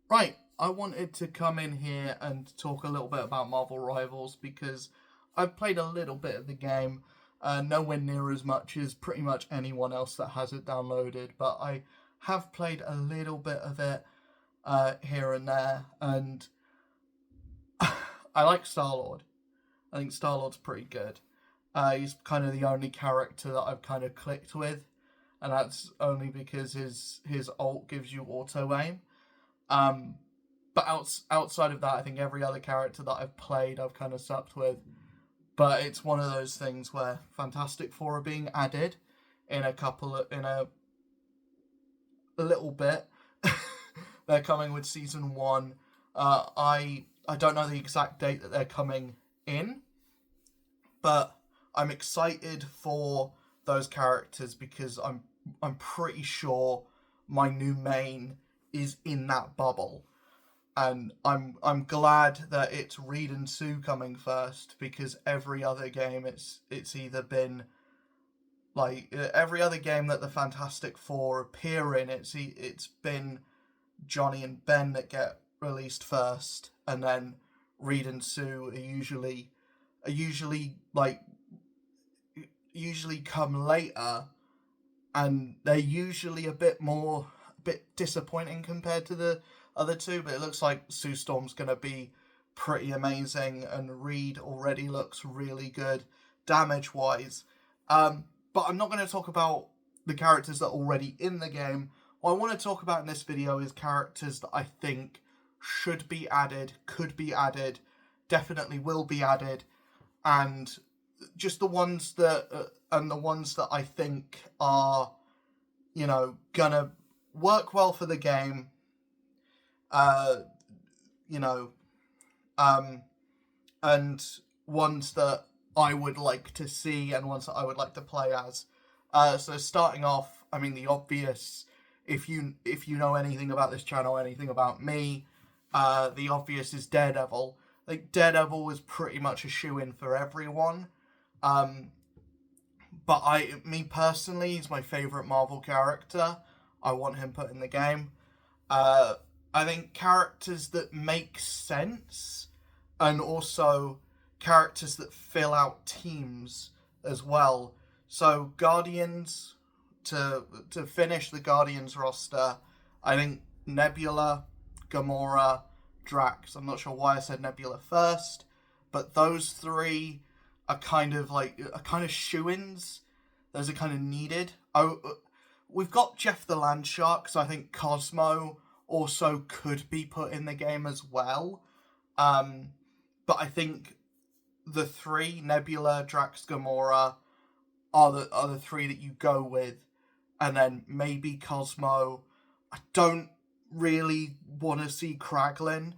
Right, I wanted to come in here and talk a little bit about Marvel Rivals because I've played a little bit of the game, nowhere near as much as pretty much anyone else that has it downloaded, but I have played a little bit of it here and there, and I like Star-Lord. I think Star-Lord's pretty good. He's kind of the only character that I've kind of clicked with, and that's only because his ult gives you auto aim. Um, but outside of that, I think every other character that I've played, I've kind of supped with. But it's one of those things where Fantastic Four are being added in a little bit. They're coming with season one. I don't know the exact date that they're coming in, but I'm excited for those characters because I'm pretty sure my new main is in that bubble, and I'm glad that it's Reed and Sue coming first because every other game it's either been like every other game that the Fantastic Four appear in, it's been Johnny and Ben that get released first, and then Reed and Sue are usually come later, and they're usually a bit disappointing compared to the other two. But it looks like Sue Storm's gonna be pretty amazing, and Reed already looks really good damage wise. But I'm not going to talk about the characters that are already in the game. What I want to talk about in this video is characters that I think should be added, could be added, definitely will be added, and just the ones that I think are, gonna work well for the game. Uh, you know, and ones that I would like to see and ones that I would like to play as. So starting off, I mean the obvious. If you know anything about this channel, anything about me, the obvious is Daredevil. I think Daredevil is pretty much a shoe-in for everyone. But me personally, he's my favorite Marvel character. I want him put in the game. I think characters that make sense, and also characters that fill out teams as well. So Guardians, to finish the Guardians roster, I think Nebula, Gamora, Drax. I'm not sure why I said Nebula first, but those three are kind of shoo-ins. Those are kind of needed. We've got Jeff the Landshark, so I think Cosmo also could be put in the game as well. But I think the three, Nebula, Drax, Gamora, are the three that you go with, and then maybe Cosmo. I don't really want to see Kraglin.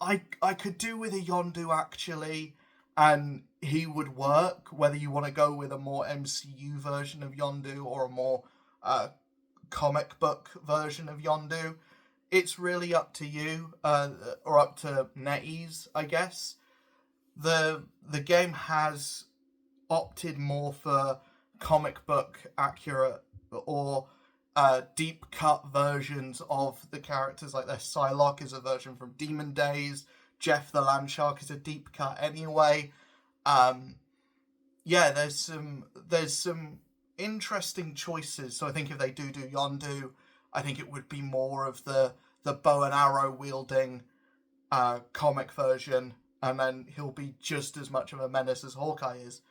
I could do with a Yondu actually, and he would work, whether you want to go with a more MCU version of Yondu or a more comic book version of Yondu. It's really up to you, or up to NetEase, I guess. The game has opted more for comic book accurate or deep cut versions of the characters. Like their Psylocke is a version from Demon Days. Jeff the Landshark is a deep cut anyway. There's some interesting choices. So I think if they do Yondu, I think it would be more of the bow and arrow wielding comic version, and then he'll be just as much of a menace as Hawkeye is.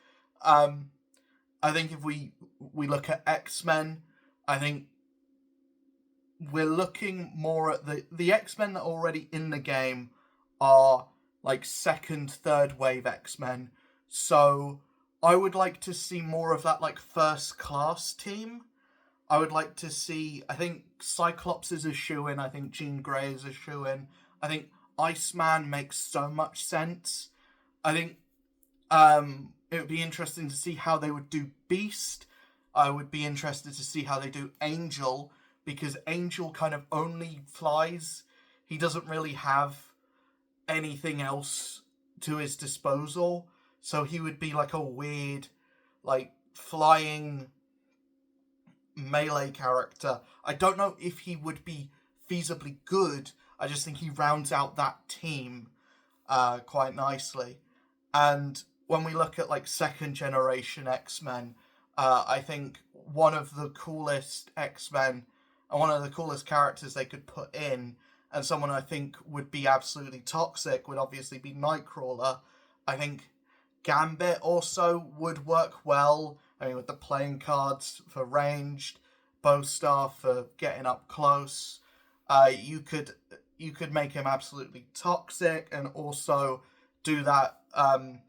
I think if we look at X-Men, I think we're looking more at the X-Men that are already in the game are like second, third wave X-Men. So I would like to see more of that like first class team. I would like to see, I think Cyclops is a shoo-in, I think Jean Grey is a shoo-in, I think Iceman makes so much sense. I think it would be interesting to see how they would do Beast. I would be interested to see how they do Angel, because Angel kind of only flies. He doesn't really have anything else to his disposal. So he would be like a weird, like, flying melee character. I don't know if he would be feasibly good. I just think he rounds out that team quite nicely. And when we look at like second generation X-Men, I think one of the coolest X-Men and one of the coolest characters they could put in, and someone I think would be absolutely toxic, would obviously be Nightcrawler. I think Gambit also would work well. I mean, with the playing cards for ranged, bow staff for getting up close, you could make him absolutely toxic, and also do that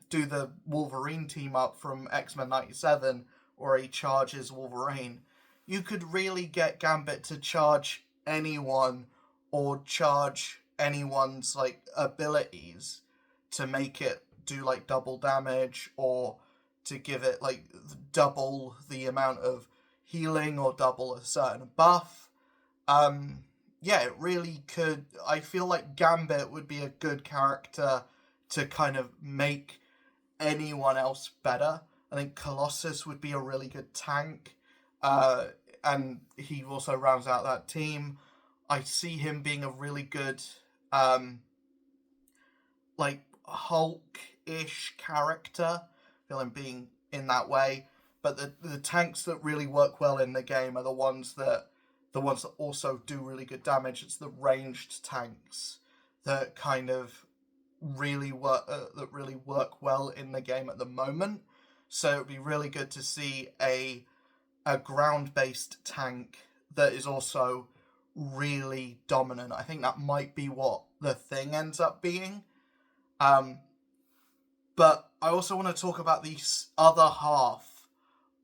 do the Wolverine team up from X-Men 97 where he charges Wolverine. You could really get Gambit to charge anyone or charge anyone's like abilities to make it do like double damage, or to give it like double the amount of healing or double a certain buff. Yeah, it really could. I feel like Gambit would be a good character to kind of make anyone else better. I think Colossus would be a really good tank, and he also rounds out that team. I see him being a really good, like Hulk-ish character. I feel him being in that way. But the tanks that really work well in the game are the ones that also do really good damage. It's the ranged tanks that kind of really work well in the game at the moment. So it'd be really good to see a ground based tank that is also really dominant. I think that might be what the Thing ends up being. But I also want to talk about the other half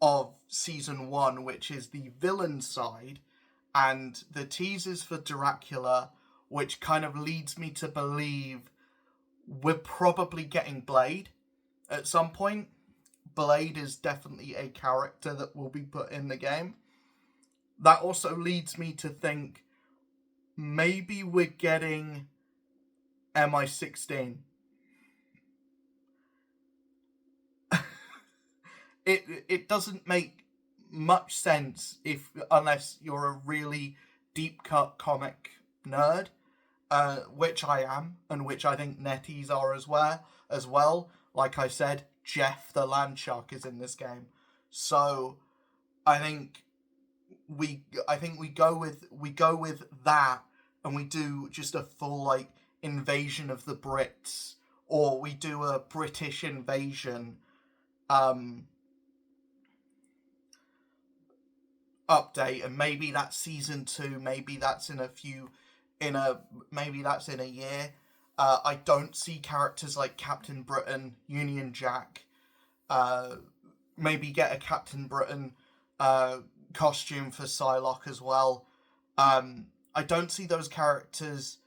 of season 1, which is the villain side, and the teasers for Dracula, which kind of leads me to believe we're probably getting Blade at some point. Blade is definitely a character that will be put in the game. That also leads me to think maybe we're getting MI16. It doesn't make much sense unless you're a really deep cut comic nerd, which I am, and which I think netties are as well. Like I said, Jeff the Landshark is in this game, so I think we go with that, and we do just a full like invasion of the Brits, or we do a British invasion update, and maybe that's season 2, maybe that's maybe that's in a year. I don't see characters like Captain Britain, Union Jack. Maybe get a Captain Britain costume for Psylocke as well. I don't see those characters.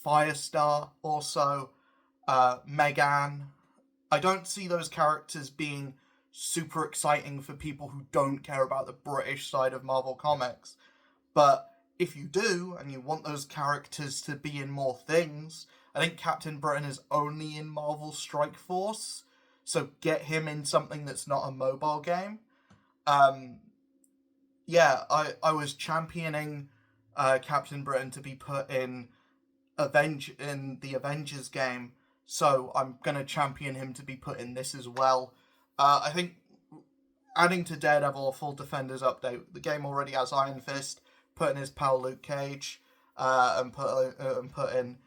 Firestar also, Megan. I don't see those characters being super exciting for people who don't care about the British side of Marvel Comics. But if you do, and you want those characters to be in more things, I think Captain Britain is only in Marvel Strike Force, so get him in something that's not a mobile game. Yeah, I was championing Captain Britain to be put in the Avengers game, so I'm gonna champion him to be put in this as well. I think adding to Daredevil a full Defenders update. The game already has Iron Fist. Put in his pal Luke Cage, and put in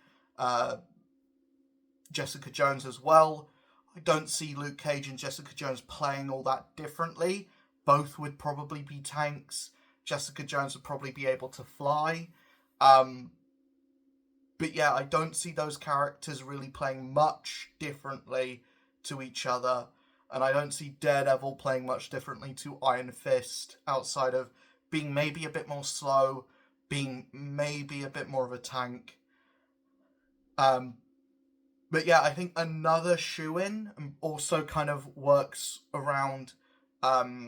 Jessica Jones as well. I don't see Luke Cage and Jessica Jones playing all that differently. Both would probably be tanks. Jessica Jones would probably be able to fly. But yeah, I don't see those characters really playing much differently to each other. And I don't see Daredevil playing much differently to Iron Fist, outside of being maybe a bit more slow, being maybe a bit more of a tank. But yeah, I think another shoe-in also kind of works around the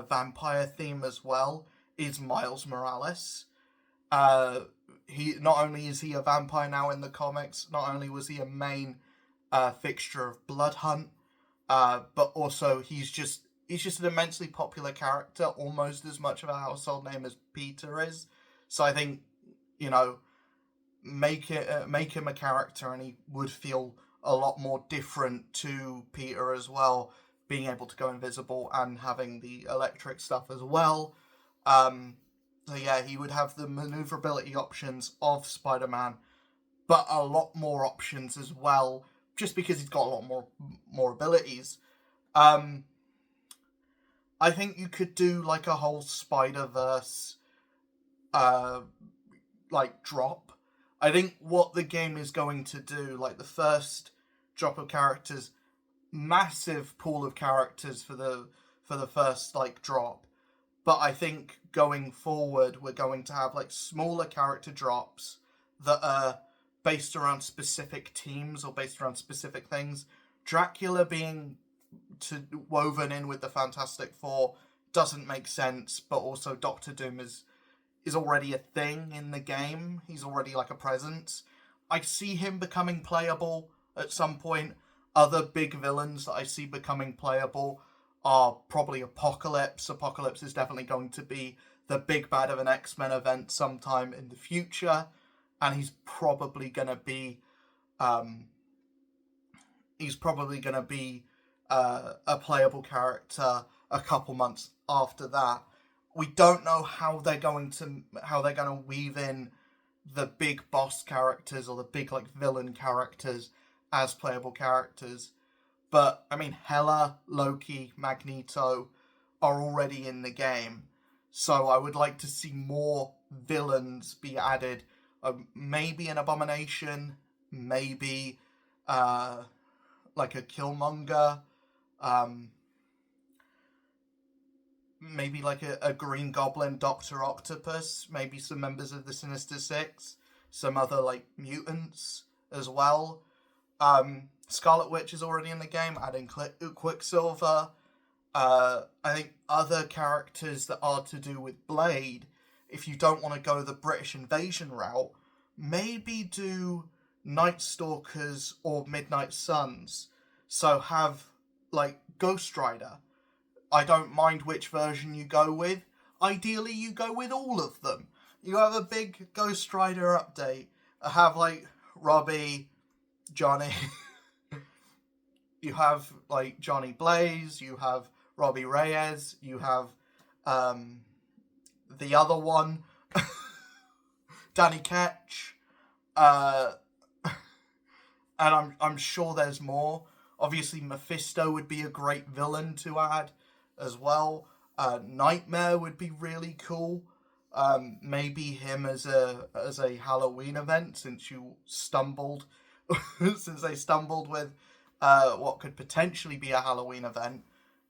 vampire theme as well, is Miles Morales. He not only is he a vampire now in the comics, not only was he a main fixture of Blood Hunt, but also he's just an immensely popular character, almost as much of a household name as Peter is. So I think you know, make him a character, and he would feel a lot more different to Peter as well, being able to go invisible and having the electric stuff as well. So yeah, he would have the maneuverability options of Spider-Man, but a lot more options as well, just because he's got a lot more abilities. I think you could do like a whole Spider-Verse like drop. I think what the game is going to do, like the first drop of characters, massive pool of characters for the first like drop. But I think going forward, we're going to have like smaller character drops that are based around specific teams or based around specific things. Dracula being woven in with the Fantastic Four doesn't make sense, but also Doctor Doom is already a thing in the game. He's already like a presence. I see him becoming playable at some point. Other big villains that I see becoming playable are probably Apocalypse. Apocalypse is definitely going to be the big bad of an X-Men event sometime in the future, and he's probably gonna be a playable character a couple months after that. We don't know how they're going to weave in the big boss characters or the big like villain characters as playable characters. But I mean, Hela, Loki, Magneto are already in the game, so I would like to see more villains be added. Maybe an Abomination, maybe like a Killmonger. Maybe like a Green Goblin, Doctor Octopus, maybe some members of the Sinister Six, some other like mutants as well. Scarlet Witch is already in the game, adding Quicksilver. I think other characters that are to do with Blade, if you don't want to go the British invasion route, maybe do Night Stalkers or Midnight Suns. So have like Ghost Rider. I don't mind which version you go with. Ideally, you go with all of them. You have a big Ghost Rider update. Have like Robbie, Johnny. You have like Johnny Blaze. You have Robbie Reyes. You have the other one, Danny Ketch. And I'm sure there's more. Obviously, Mephisto would be a great villain to add as well. Nightmare would be really cool. Maybe him as a Halloween event, since you stumbled since they stumbled with what could potentially be a Halloween event,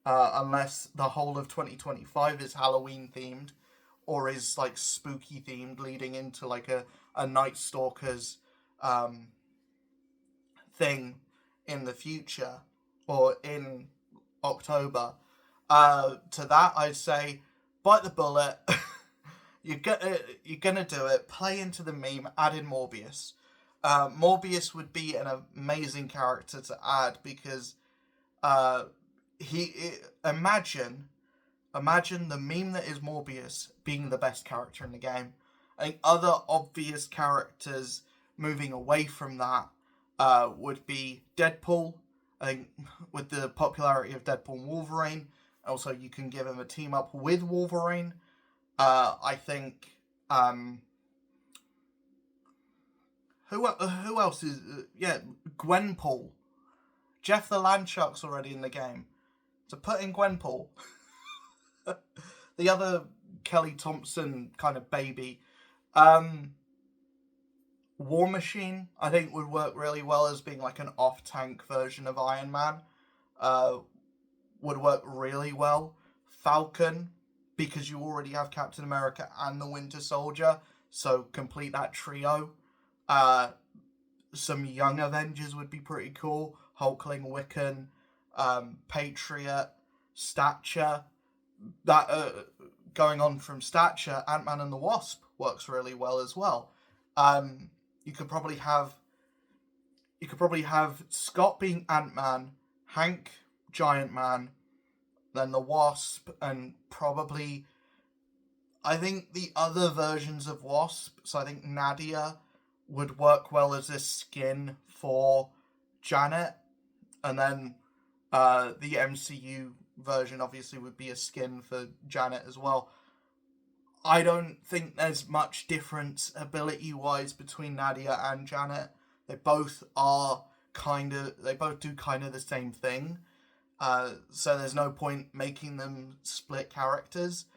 unless the whole of 2025 is Halloween themed or is like spooky themed, leading into like a Night Stalkers thing in the future or in October. To that, I'd say bite the bullet. You're gonna do it. Play into the meme. Add in Morbius. Morbius would be an amazing character to add because imagine the meme that is Morbius being the best character in the game. I think other obvious characters moving away from that would be Deadpool. I think with the popularity of Deadpool and Wolverine, also you can give him a team up with Wolverine. I think who else is Gwenpool. Jeff the Landshark's already in the game, so put in Gwenpool. The other Kelly Thompson kind of baby. War Machine, I think, would work really well as being like an off-tank version of Iron Man. Would work really well. Falcon, because you already have Captain America and the Winter Soldier, so complete that trio. Some young Avengers would be pretty cool. Hulkling, Wiccan, Patriot, Stature. That going on from Stature, Ant-Man and the Wasp works really well as well. You could probably have Scott being Ant-Man, Hank Giant Man, then the Wasp, and probably I think the other versions of Wasp, so I think Nadia would work well as a skin for Janet, and then the MCU version obviously would be a skin for Janet as well. I don't think there's much difference ability-wise between Nadia and Janet. They both do kind of the same thing. So there's no point making them split characters.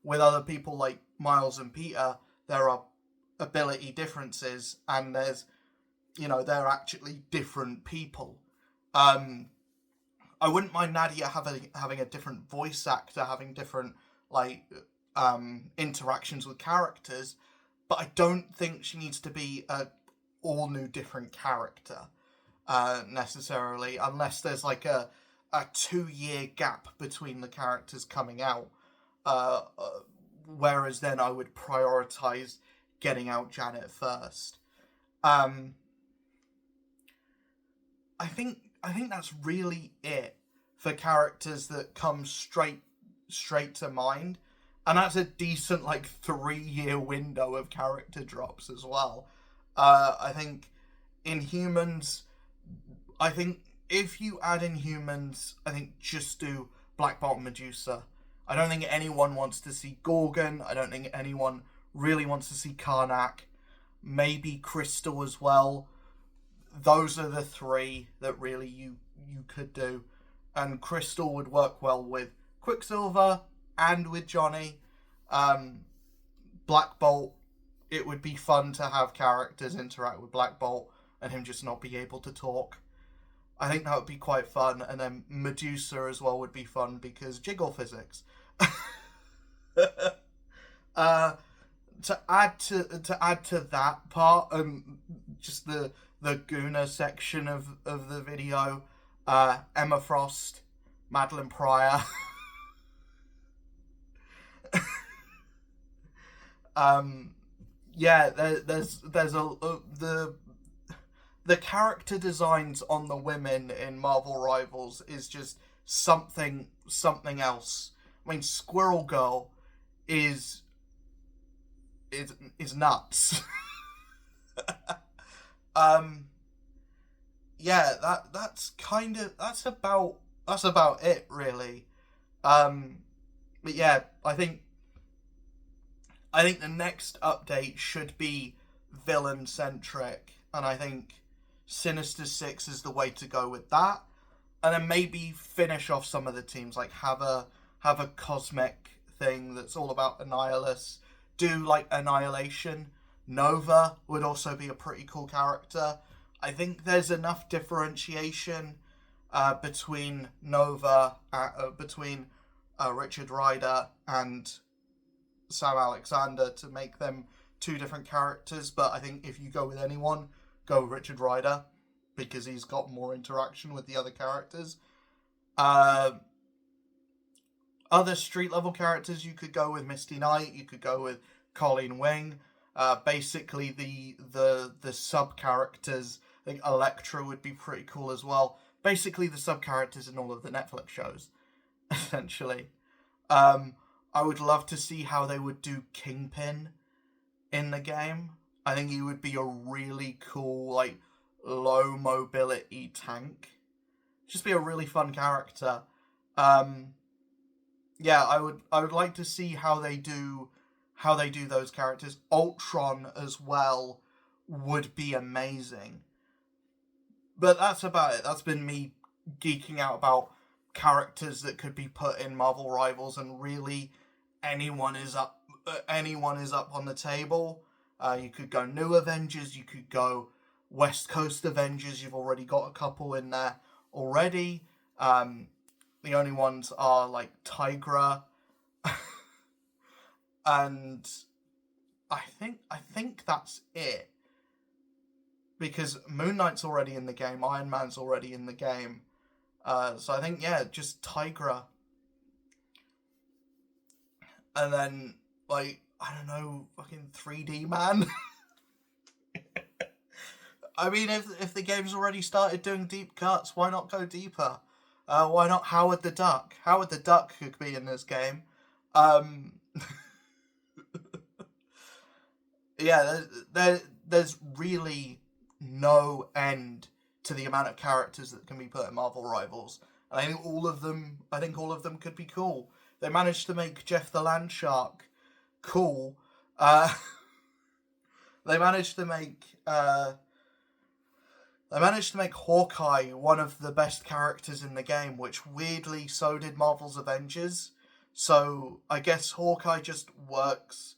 With other people like Miles and Peter, there are ability differences, and they're actually different people. I wouldn't mind Nadia having a different voice actor, having different interactions with characters, but I don't think she needs to be a all new different character necessarily, unless there's like a 2-year gap between the characters coming out. Whereas then I would prioritize getting out Janet first. I think that's really it for characters that come straight to mind, and that's a decent 3-year window of character drops as well. I think Inhumans. I think if you add Inhumans, I think just do Black Bolt and Medusa. I don't think anyone wants to see Gorgon. I don't think anyone really wants to see Karnak. Maybe Crystal as well. Those are the 3 that really you could do. And Crystal would work well with Quicksilver and with Johnny. Black Bolt, it would be fun to have characters interact with Black Bolt and him just not be able to talk. I think that would be quite fun. And then Medusa as well would be fun because jiggle physics. To add to that part, just the Guna section of the video, Emma Frost, Madeline Pryor. There's the character designs on the women in Marvel Rivals is just something else. I mean, Squirrel Girl is nuts. That's about it really. But yeah, I think the next update should be villain centric, and I think Sinister Six is the way to go with that. And then maybe finish off some of the teams, like have a cosmic thing that's all about Annihilus. Do Annihilation. Nova would also be a pretty cool character. I think there's enough differentiation between Nova, between Richard Rider and Sam Alexander to make them 2 different characters. But I think if you go with anyone, go with Richard Rider because he's got more interaction with the other characters. Other street level characters, you could go with Misty Knight, you could go with Colleen Wing. Basically the sub characters, I think Elektra would be pretty cool as well. Basically the sub characters in all of the Netflix shows, essentially. I would love to see how they would do Kingpin in the game. I think he would be a really cool, low mobility tank. Just be a really fun character. I would like to see how they do those characters. Ultron as well would be amazing. But that's about it. That's been me geeking out about characters that could be put in Marvel Rivals, and really anyone is up on the table. You could go New Avengers, you could go West Coast Avengers. You've already got a couple in there already. The only ones are Tigra, and I think that's it. Because Moon Knight's already in the game, Iron Man's already in the game. So I think just Tigra. And then I don't know, fucking 3D Man. I mean, if the game's already started doing deep cuts, why not go deeper? Why not Howard the Duck? Howard the Duck could be in this game. yeah, there's really no end to the amount of characters that can be put in Marvel Rivals. And I think all of them could be cool. They managed to make Jeff the Land Shark cool. They managed to make Hawkeye one of the best characters in the game, which weirdly so did Marvel's Avengers. So I guess Hawkeye just works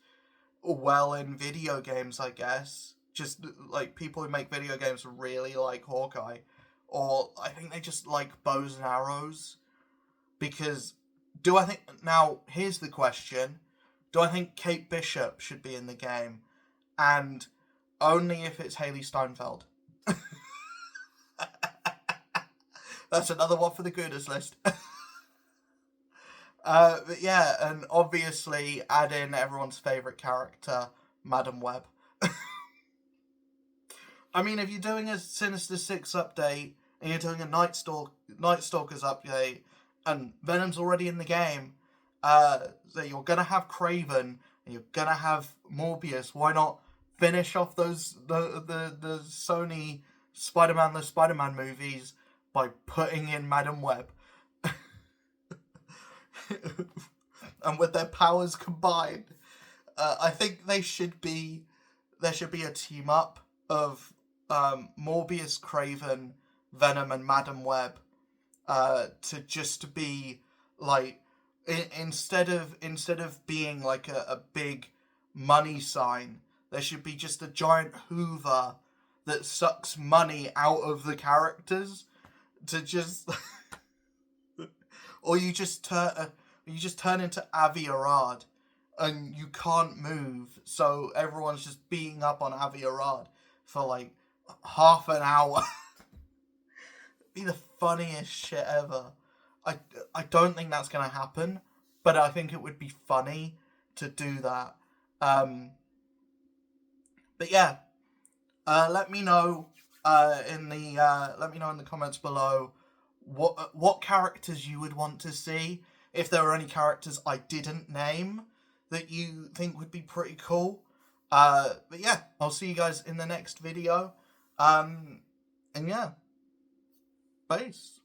well in video games, I guess. Just like people who make video games really like Hawkeye. Or I think they just like bows and arrows. Because now here's the question. Do I think Kate Bishop should be in the game? And only if it's Haley Steinfeld. That's another one for the gooders list. But yeah, and obviously add in everyone's favourite character, Madam Web. I mean, if you're doing a Sinister Six update, and you're doing a Night Stalkers update, and Venom's already in the game, so you're gonna have Kraven, and you're gonna have Morbius, why not finish off the Sony Spider-Man movies by putting in Madam Web? And with their powers combined, I think there should be a team up of Morbius, Kraven, Venom, and Madam Web, to just be like, instead of being like a big money sign, there should be just a giant Hoover that sucks money out of the characters to just. Or you just turn into Avi Arad, and you can't move, so everyone's just beating up on Avi Arad for like half an hour. It'd be the funniest shit ever. I don't think that's gonna happen, but I think it would be funny to do that. But yeah, let me know in the comments below what characters you would want to see. If there are any characters I didn't name that you think would be pretty cool. But yeah, I'll see you guys in the next video. And yeah, peace.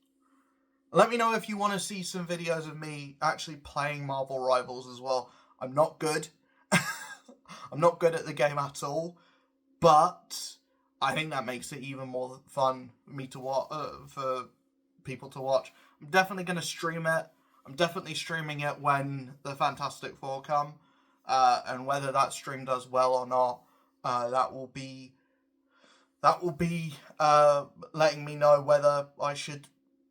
Let me know if you want to see some videos of me actually playing Marvel Rivals as well. I'm not good. I'm not good at the game at all. But I think that makes it even more fun for me to watch, for people to watch. I'm definitely going to stream it. I'm definitely streaming it when the Fantastic Four come. And whether that stream does well or not, that will be letting me know whether I should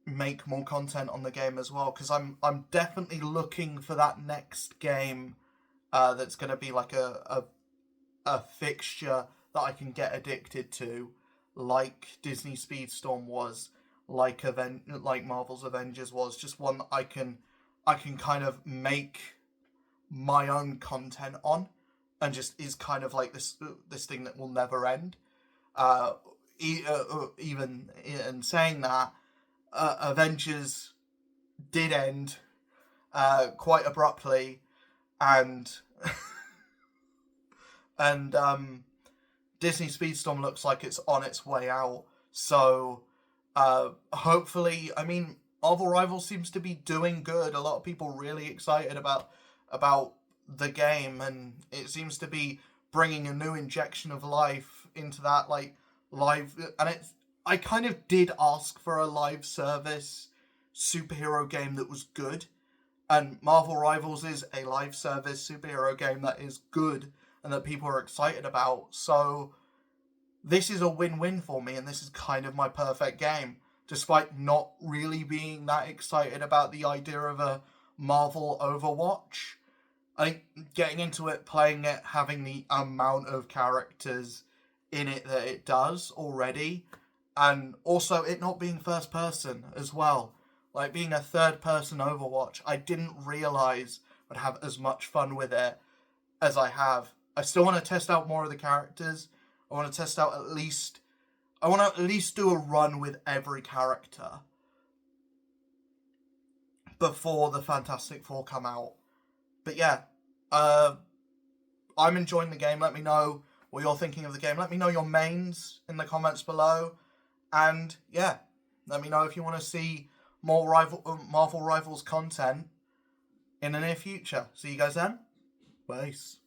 make more content on the game as well, because I'm definitely looking for that next game that's going to be like a fixture that I can get addicted to, like Disney Speedstorm was, like Marvel's Avengers was. Just one that I can kind of make my own content on, and just is kind of like this thing that will never end. Even in saying that, Avengers did end quite abruptly, and Disney Speedstorm looks like it's on its way out. So hopefully, I mean, Marvel Rivals seems to be doing good. A lot of people really excited about the game, and it seems to be bringing a new injection of life into that, like, live. And I kind of did ask for a live service superhero game that was good, and Marvel Rivals is a live service superhero game that is good and that people are excited about. So this is a win-win for me, and this is kind of my perfect game, despite not really being that excited about the idea of a Marvel Overwatch. I think getting into it, playing it, having the amount of characters in it that it does already, and also it not being first person as well, like being a third person Overwatch, I didn't realise I'd have as much fun with it as I have. I still want to test out more of the characters. I want to test out at least do a run with every character before the Fantastic Four come out. But yeah, I'm enjoying the game. Let me know what you're thinking of the game. Let me know your mains in the comments below. And yeah, let me know if you want to see more Marvel Rivals content in the near future. See you guys then. Peace.